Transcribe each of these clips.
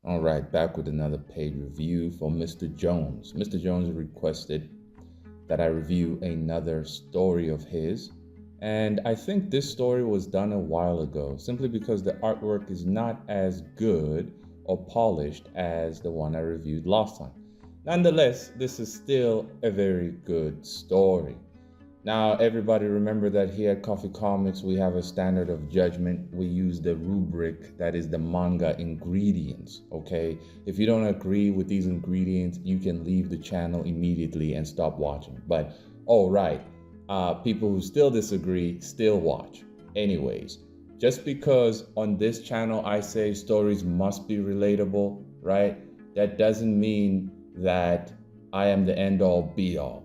All right, back with another paid review for Mr. Jones. Mr. Jones requested that I review another story of his, and I think this story was done a while ago, simply because the artwork is not as good or polished as the one I reviewed last time. Nonetheless, this is still a very good story. Now, everybody remember that here at Coffee Comics, we have a standard of judgment. We use the rubric that is the manga ingredients, okay? If you don't agree with these ingredients, you can leave the channel immediately and stop watching. But, all right, people who still disagree, still watch. Anyways, just because on this channel I say stories must be relatable, right? That doesn't mean that I am the end-all be-all.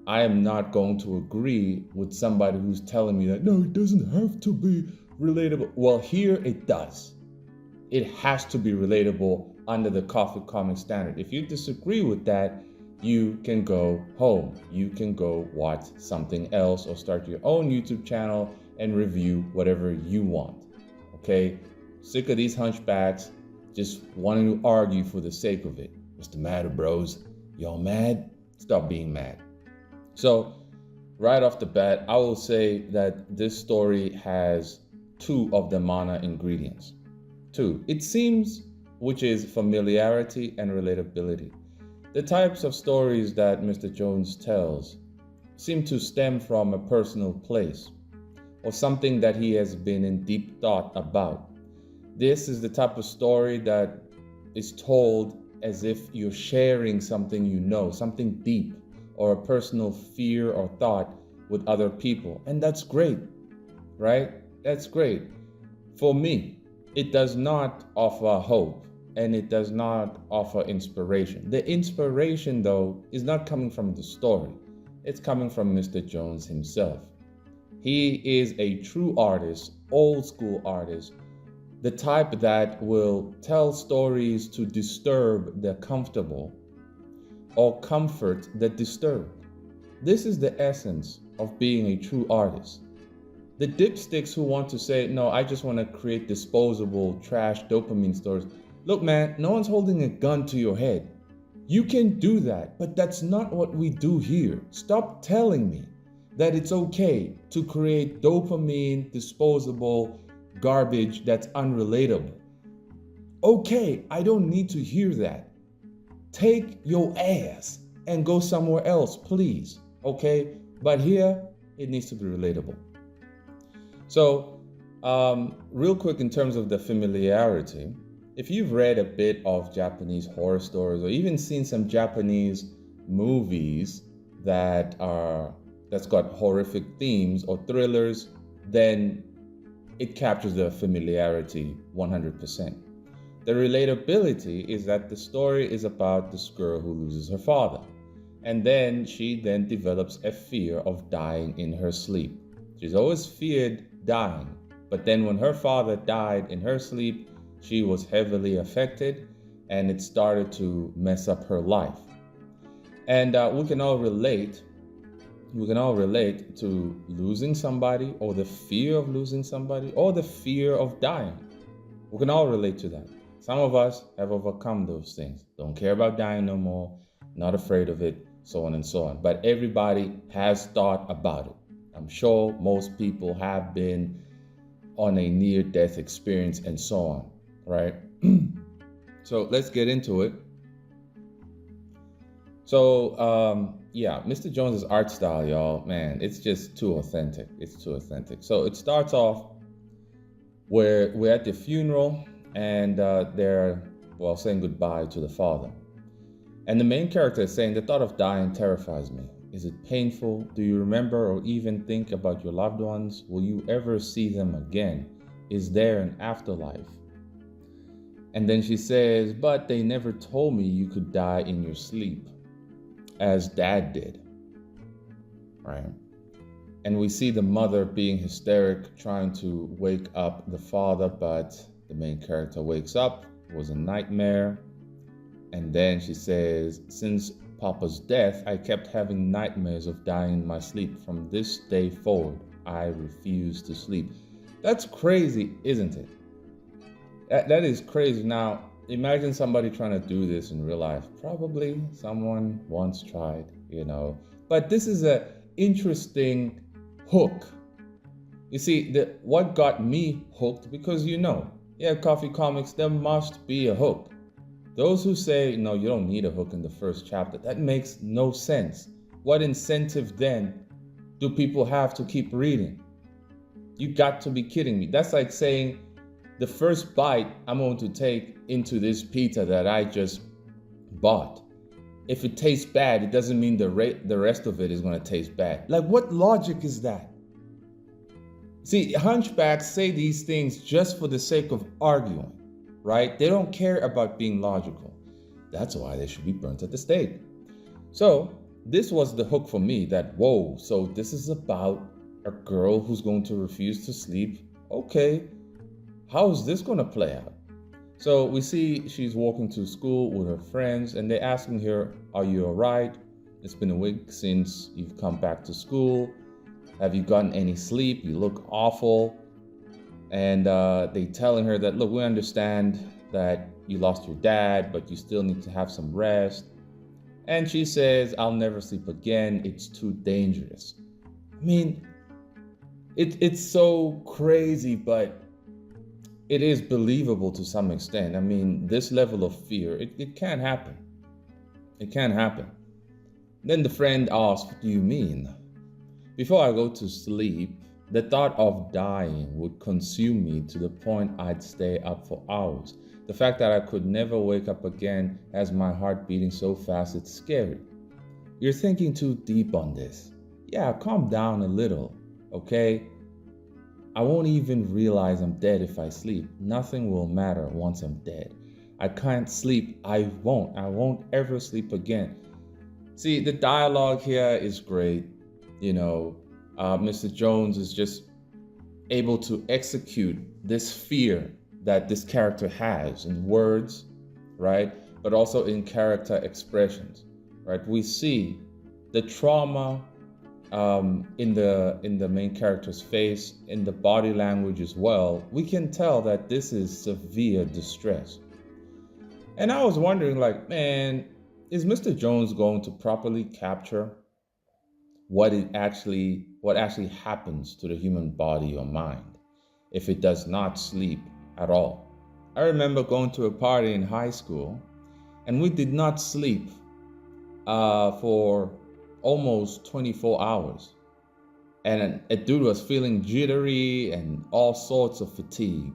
I am not going to agree with somebody who's telling me that, no, it doesn't have to be relatable. Well, here it does. It has to be relatable under the Coffee Comic standard. If you disagree with that, you can go home. You can go watch something else or start your own YouTube channel and review whatever you want. Okay? Sick of these hunchbacks just wanting to argue for the sake of it. Mr. Matter Bros, y'all mad? Stop being mad. So, right off the bat, I will say that this story has two of the MANAA ingredients. Two, it seems, which is familiarity and relatability. The types of stories that Mr. Jones tells seem to stem from a personal place or something that he has been in deep thought about. This is the type of story that is told as if you're sharing something you know, something deep, or a personal fear or thought with other people. And that's great, right? That's great. For me, it does not offer hope and it does not offer inspiration. The inspiration, though, is not coming from the story. It's coming from Mr. Jones himself. He is a true artist, old school artist, the type that will tell stories to disturb the comfortable or comfort the disturbed. This is the essence of being a true artist. The dipsticks who want to say, no, I just want to create disposable trash dopamine stories. Look, man, no one's holding a gun to your head. You can do that, but that's not what we do here. Stop telling me that it's okay to create dopamine, disposable garbage that's unrelatable. Okay, I don't need to hear that. Take your ass and go somewhere else, please. Okay? But here, it needs to be relatable. So, real quick in terms of the familiarity, if you've read a bit of Japanese horror stories or even seen some Japanese movies that's got horrific themes or thrillers, then it captures the familiarity 100%. The relatability is that the story is about this girl who loses her father. And then she then develops a fear of dying in her sleep. She's always feared dying. But then when her father died in her sleep, she was heavily affected and it started to mess up her life. And we can all relate. We can all relate to losing somebody or the fear of losing somebody or the fear of dying. We can all relate to that. Some of us have overcome those things. Don't care about dying no more, not afraid of it, so on and so on. But everybody has thought about it. I'm sure most people have been on a near-death experience and so on, right? So let's get into it. So, yeah, Mr. Jones's art style, y'all, man, it's just too authentic. It's too authentic. So it starts off where we're at the funeral and they're, well, saying goodbye to the father. And the main character is saying, the thought of dying terrifies me. Is it painful? Do you remember or even think about your loved ones? Will you ever see them again? Is there an afterlife? And then she says, but they never told me you could die in your sleep, as Dad did, right? And we see the mother being hysteric, trying to wake up the father, but the main character wakes up. It was a nightmare. And then she says, since Papa's death, I kept having nightmares of dying in my sleep. From this day forward, I refuse to sleep. That's crazy, isn't it? That is crazy. Now, imagine somebody trying to do this in real life. Probably someone once tried, But this is a interesting hook. You see, what got me hooked, because Coffee Comics, there must be a hook. Those who say, no, you don't need a hook in the first chapter, that makes no sense. What incentive then do people have to keep reading? You got to be kidding me. That's like saying the first bite I'm going to take into this pizza that I just bought, if it tastes bad, it doesn't mean the rest of it is going to taste bad. Like, what logic is that? See, hunchbacks say these things just for the sake of arguing, right? They don't care about being logical. That's why they should be burnt at the stake. So this was the hook for me, that, whoa, so this is about a girl who's going to refuse to sleep. Okay, how is this going to play out? So we see she's walking to school with her friends, and they're asking her, are you all right? It's been a week since you've come back to school. Have you gotten any sleep? You look awful. And they telling her that, look, we understand that you lost your dad, but you still need to have some rest. And she says, I'll never sleep again. It's too dangerous. I mean, it's so crazy, but it is believable to some extent. I mean, this level of fear, it can happen. It can happen. Then the friend asks, what do you mean? Before I go to sleep, the thought of dying would consume me to the point I'd stay up for hours. The fact that I could never wake up again has my heart beating so fast it's scary. You're thinking too deep on this. Yeah, calm down a little, okay? I won't even realize I'm dead if I sleep. Nothing will matter once I'm dead. I can't sleep. I won't ever sleep again. See, the dialogue here is great. Mr. Jones is just able to execute this fear that this character has in words, right? But also in character expressions, right? We see the trauma in the main character's face, in the body language as well. We can tell that this is severe distress. And I was wondering, like, man, is Mr. Jones going to properly capture what actually happens to the human body or mind if it does not sleep at all? I remember going to a party in high school, and we did not sleep for almost 24 hours. And a dude was feeling jittery and all sorts of fatigue,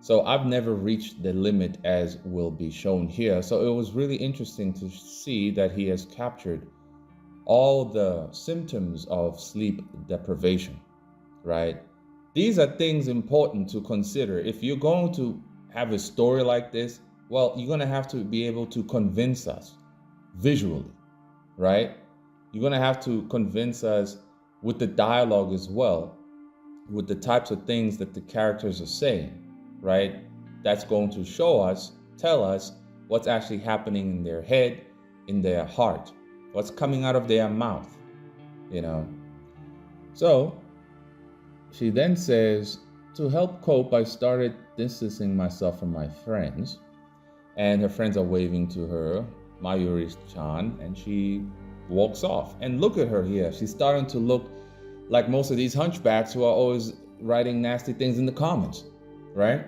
So I've never reached the limit as will be shown here. So it was really interesting to see that he has captured all the symptoms of sleep deprivation, right? These are things important to consider. If you're going to have a story like this, well, you're going to have to be able to convince us visually, right? You're going to have to convince us with the dialogue as well, with the types of things that the characters are saying, right? That's going to tell us what's actually happening in their head, in their heart, what's coming out of their mouth, So she then says, to help cope, I started distancing myself from my friends. And her friends are waving to her, Mayuri-chan, and she walks off. And look at her here. She's starting to look like most of these hunchbacks who are always writing nasty things in the comments, right?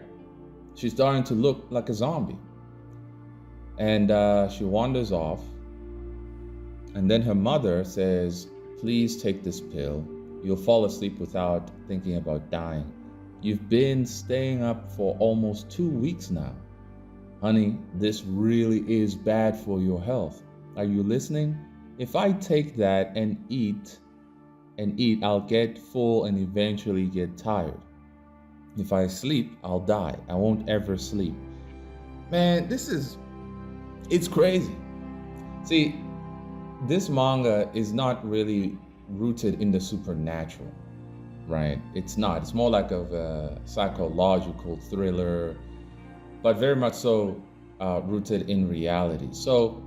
She's starting to look like a zombie. And she wanders off. And then her mother says, please take this pill. You'll fall asleep without thinking about dying. You've been staying up for almost 2 weeks now. Honey, this really is bad for your health. Are you listening? If I take that and eat, I'll get full and eventually get tired. If I sleep, I'll die. I won't ever sleep. Man, it's crazy. See, this manga is not really rooted in the supernatural, right? It's not. It's more like a psychological thriller, but very much so rooted in reality. So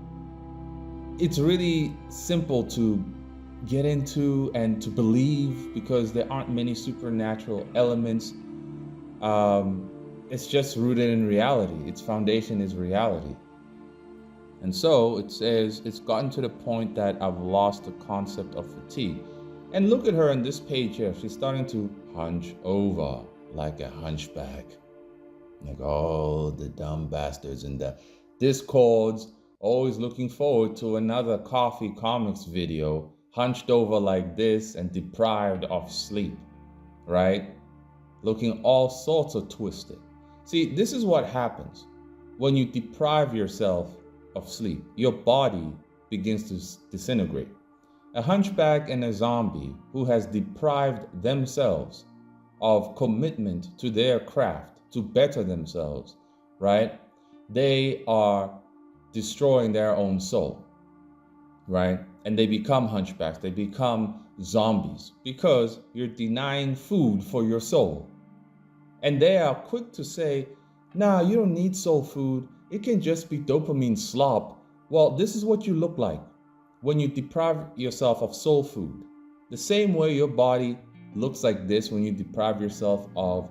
it's really simple to get into and to believe because there aren't many supernatural elements. It's just rooted in reality. Its foundation is reality. And so it says it's gotten to the point that I've lost the concept of fatigue. And look at her on this page here. She's starting to hunch over like a hunchback. Like all the dumb bastards in the Discords, always looking forward to another Koffee comics video, hunched over like this and deprived of sleep, right? Looking all sorts of twisted. See, this is what happens when you deprive yourself of sleep. Your body begins to disintegrate. A hunchback and a zombie who has deprived themselves of commitment to their craft to better themselves, right? They are destroying their own soul, right? And they become hunchbacks, they become zombies because you're denying food for your soul. And they are quick to say, nah, you don't need soul food. It can just be dopamine slop. Well, this is what you look like when you deprive yourself of soul food. The same way your body looks like this when you deprive yourself of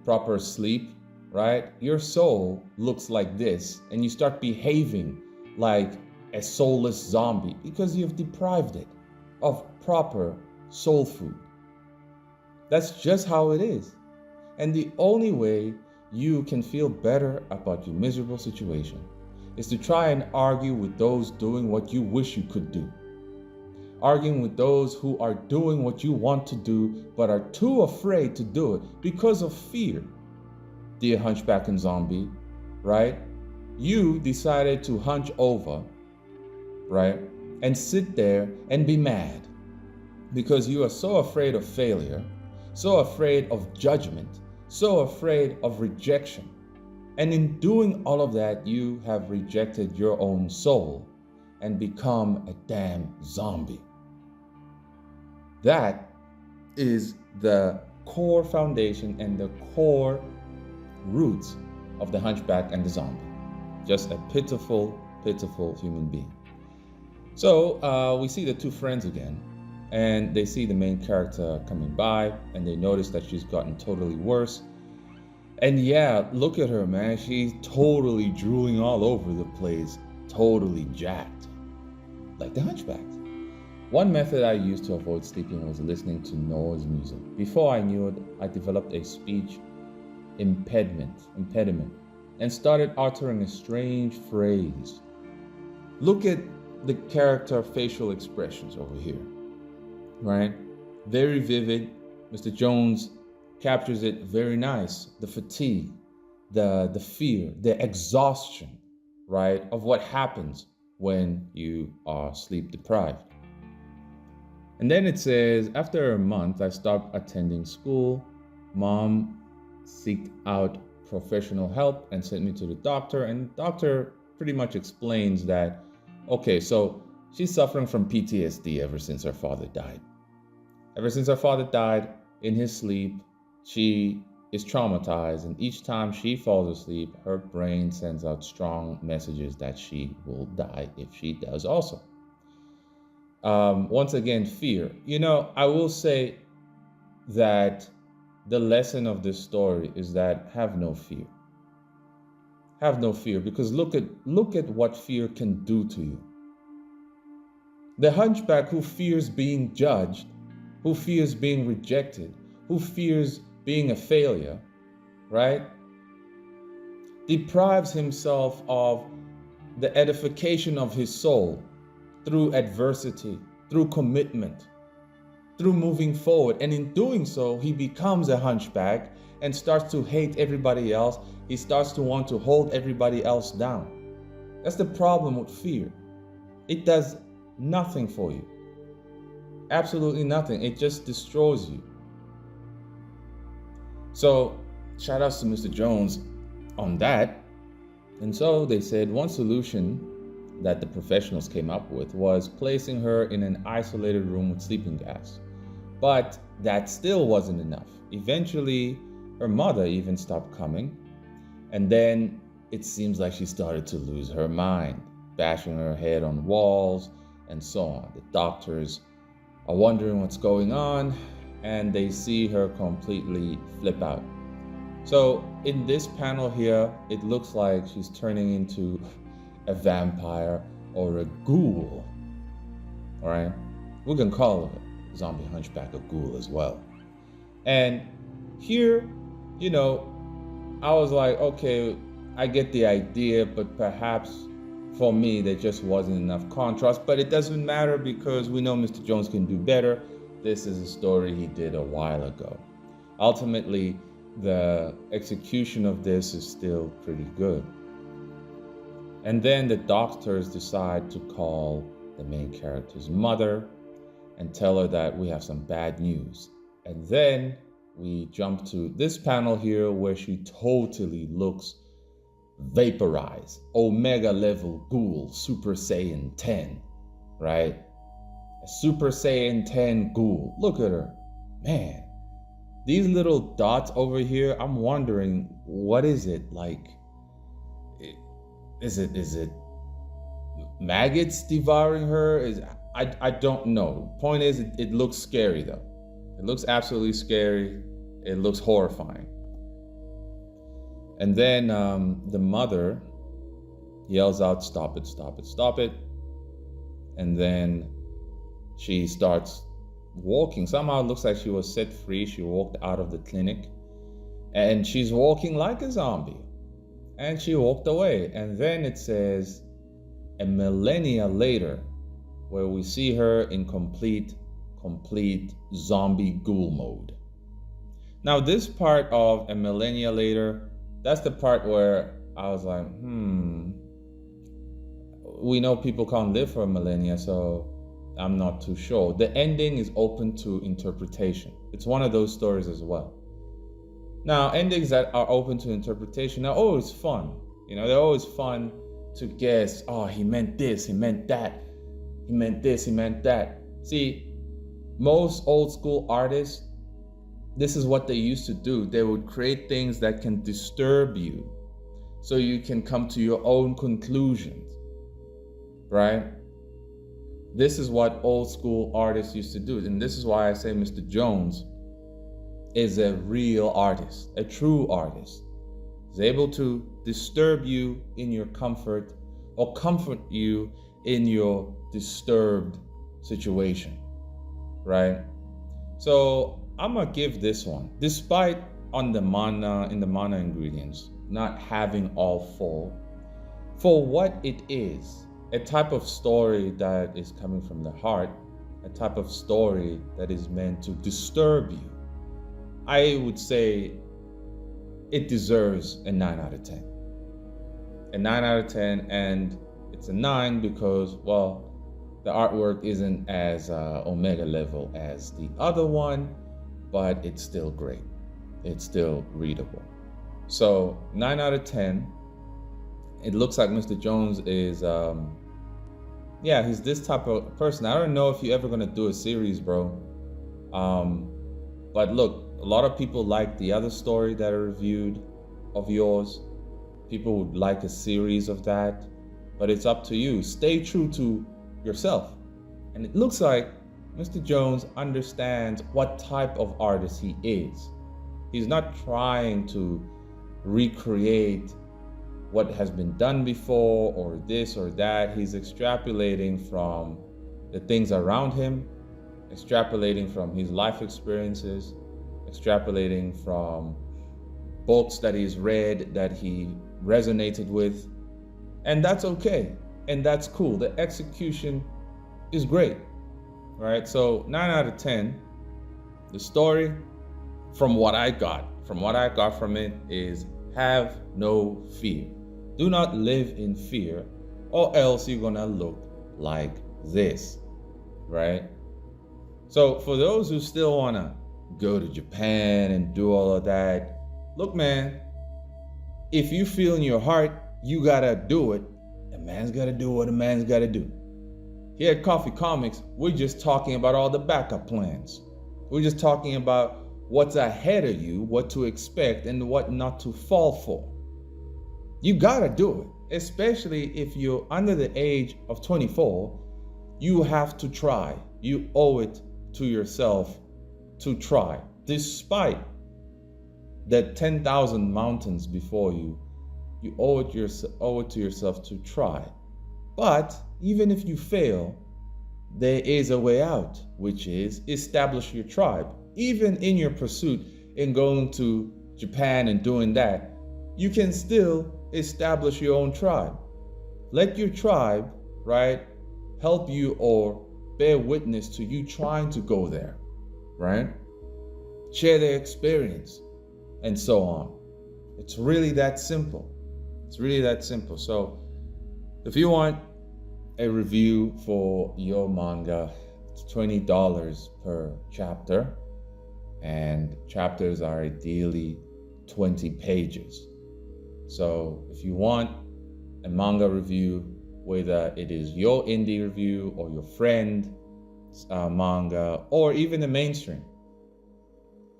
proper sleep, right? Your soul looks like this, and you start behaving like a soulless zombie because you've deprived it of proper soul food. That's just how it is. And the only way you can feel better about your miserable situation is to try and argue with those doing what you wish you could do. Arguing with those who are doing what you want to do but are too afraid to do it because of fear. Dear hunchback and zombie, right? You decided to hunch over, right? And sit there and be mad because you are so afraid of failure, so afraid of judgment, so afraid of rejection. And in doing all of that, you have rejected your own soul and become a damn zombie. That is the core foundation and the core roots of the hunchback and the zombie. Just a pitiful, pitiful human being. So we see the two friends again, and they see the main character coming by, and they notice that she's gotten totally worse. And yeah, look at her, man. She's totally drooling all over the place, totally jacked, like the hunchbacks. One method I used to avoid sleeping was listening to noise music. Before I knew it, I developed a speech impediment, and started uttering a strange phrase. Look at the character facial expressions over here, right? Very vivid. Mr. Jones captures it very nice. The fatigue, the fear, the exhaustion, right, of what happens when you are sleep deprived. And then it says, after a month, I stopped attending school. Mom sought out professional help and sent me to the doctor. And the doctor pretty much explains that, okay, so she's suffering from PTSD ever since her father died. Ever since her father died in his sleep, she is traumatized. And each time she falls asleep, her brain sends out strong messages that she will die if she does also. Once again, fear. You know, I will say that the lesson of this story is that have no fear. Have no fear, because look at what fear can do to you. The hunchback who fears being judged, who fears being rejected, who fears being a failure, right? Deprives himself of the edification of his soul through adversity, through commitment, through moving forward. And in doing so, he becomes a hunchback and starts to hate everybody else. He starts to want to hold everybody else down. That's the problem with fear. It does nothing for you. Absolutely nothing. It just destroys you. So, shout outs to Mr. Jones on that. And so they said one solution that the professionals came up with was placing her in an isolated room with sleeping gas. But that still wasn't enough. Eventually, her mother even stopped coming. And then it seems like she started to lose her mind, bashing her head on walls and so on. The doctors are wondering what's going on, and they see her completely flip out. So in this panel here, it looks like she's turning into a vampire or a ghoul. All right, we can call a zombie hunchback a ghoul as well. And here, I was like, okay, I get the idea, but perhaps for me, there just wasn't enough contrast. But it doesn't matter because we know Mr. Jones can do better. This is a story he did a while ago. Ultimately, the execution of this is still pretty good. And then the doctors decide to call the main character's mother and tell her that we have some bad news. And then we jump to this panel here where she totally looks vaporized, Omega level ghoul, Super Saiyan 10, right? A Super Saiyan 10 ghoul. Look at her. Man, these little dots over here, I'm wondering, what is it? Like, is it maggots devouring her? I don't know. Point is, it looks scary though. It looks absolutely scary. It looks horrifying. And then the mother yells out, "Stop it, stop it, stop it." And then she starts walking. Somehow it looks like she was set free. She walked out of the clinic and she's walking like a zombie. And she walked away. And then it says a millennia later, where we see her in complete zombie ghoul mode. Now this part of a millennia later, that's the part where I was like, we know people can't live for a millennia, so I'm not too sure. The ending is open to interpretation. It's one of those stories as well. Now, endings that are open to interpretation are always fun. They're always fun to guess, oh, he meant this, he meant that, he meant this, he meant that. See, most old school artists, this is what they used to do. They would create things that can disturb you so you can come to your own conclusions, right? This is what old school artists used to do. And this is why I say Mr. Jones is a real artist, a true artist. He's able to disturb you in your comfort or comfort you in your disturbed situation, right? So I'm gonna give this one, despite in the MANAA ingredients, not having all four, for what it is, a type of story that is coming from the heart, a type of story that is meant to disturb you. I would say it deserves a 9 out of 10. A 9 out of 10, and it's a 9 because, well, the artwork isn't as Omega level as the other one, but it's still great. It's still readable. So 9 out of 10. It looks like Mr. Jones is, he's this type of person. I don't know if you're ever gonna do a series, bro. But look, a lot of people like the other story that I reviewed of yours. People would like a series of that, but it's up to you. Stay true to yourself. And it looks like Mr. Jones understands what type of artist he is. He's not trying to recreate what has been done before or this or that. He's extrapolating from the things around him, extrapolating from his life experiences, extrapolating from books that he's read that he resonated with. And that's okay. And that's cool. The execution is great. Right? So 9 out of 10. The story, from what I got from it is have no fear. Do not live in fear, or else you're gonna look like this, right? So for those who still wanna go to Japan and do all of that, look, man, if you feel in your heart you gotta do it, a man's gotta do what a man's gotta do. Here at Koffee Comics, we're just talking about all the backup plans. We're just talking about what's ahead of you, what to expect, and what not to fall for. You gotta do it, especially if you're under the age of 24. You have to try. You owe it to yourself to try, despite the 10,000 mountains before you, you owe it to yourself to try. But even if you fail, there is a way out, which is establish your tribe. Even in your pursuit in going to Japan and doing that, you can still establish your own tribe. Let your tribe, right, help you or bear witness to you trying to go there, right? Share their experience and so on. It's really that simple. It's really that simple. So if you want a review for your manga, it's $20 per chapter, and chapters are ideally 20 pages. So if you want a manga review, whether it is your indie review or your friend's manga or even the mainstream,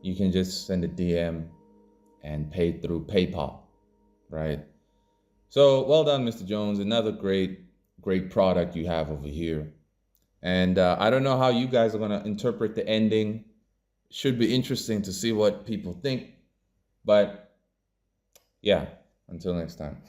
you can just send a DM and pay through PayPal, right? So well done, Mr. Jones. Another great product you have over here. And I don't know how you guys are going to interpret the ending. Should be interesting to see what people think. But yeah, until next time.